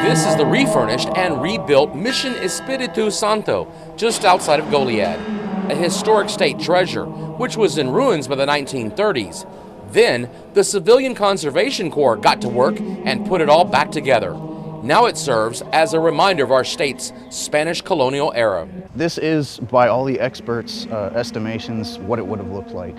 This is the refurnished and rebuilt Mission Espíritu Santo, just outside of Goliad, a historic state treasure which was in ruins by the 1930s. Then, the Civilian Conservation Corps got to work and put it all back together. Now it serves as a reminder of our state's Spanish colonial era. This is, by all the experts' estimations, what it would have looked like.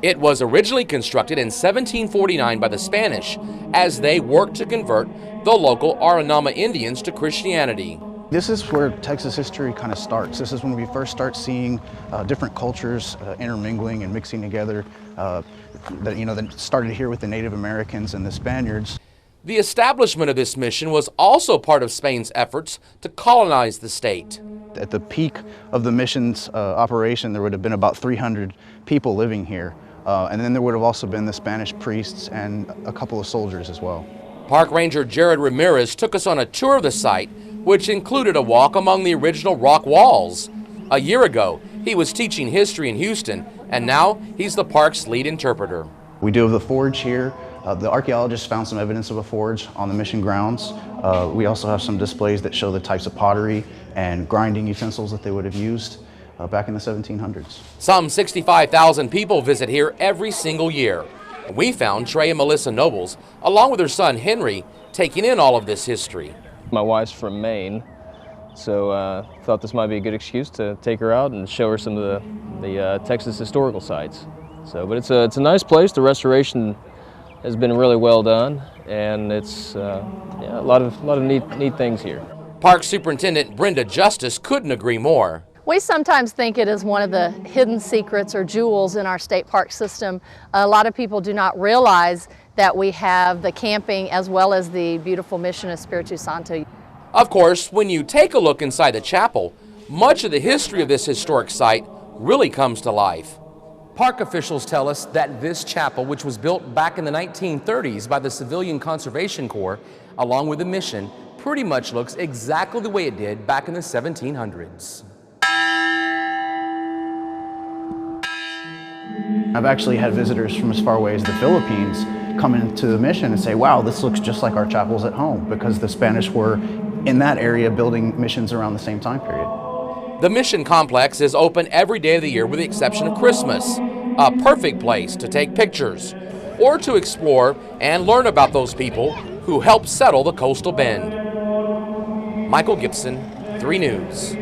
It was originally constructed in 1749 by the Spanish as they worked to convert the local Aranama Indians to Christianity. This is where Texas history kind of starts. This is when we first start seeing different cultures intermingling and mixing together. That started here with the Native Americans and the Spaniards. The establishment of this mission was also part of Spain's efforts to colonize the state. At the peak of the mission's operation, there would have been about 300 people living here. And then there would have also been the Spanish priests and a couple of soldiers as well. Park Ranger Jared Ramirez took us on a tour of the site, which included a walk among the original rock walls. A year ago, he was teaching history in Houston, and now he's the park's lead interpreter. We do have the forge here. The archaeologists found some evidence of a forge on the mission grounds. We also have some displays that show the types of pottery and grinding utensils that they would have used back in the 1700s. Some 65,000 people visit here every single year. We found Trey and Melissa Nobles, along with her son Henry, taking in all of this history. My wife's from Maine, so thought this might be a good excuse to take her out and show her some of the Texas historical sites. But it's a nice place. The restoration has been really well done, and it's a lot of neat things here. Park Superintendent Brenda Justice couldn't agree more. We sometimes think it is one of the hidden secrets or jewels in our state park system. A lot of people do not realize that we have the camping as well as the beautiful Mission Espíritu Santo. Of course, when you take a look inside the chapel, much of the history of this historic site really comes to life. Park officials tell us that this chapel, which was built back in the 1930s by the Civilian Conservation Corps, along with the mission, pretty much looks exactly the way it did back in the 1700s. I've actually had visitors from as far away as the Philippines come into the mission and say, wow, this looks just like our chapels at home, because the Spanish were in that area building missions around the same time period. The mission complex is open every day of the year with the exception of Christmas, a perfect place to take pictures or to explore and learn about those people who helped settle the coastal bend. Michael Gibson, 3 News.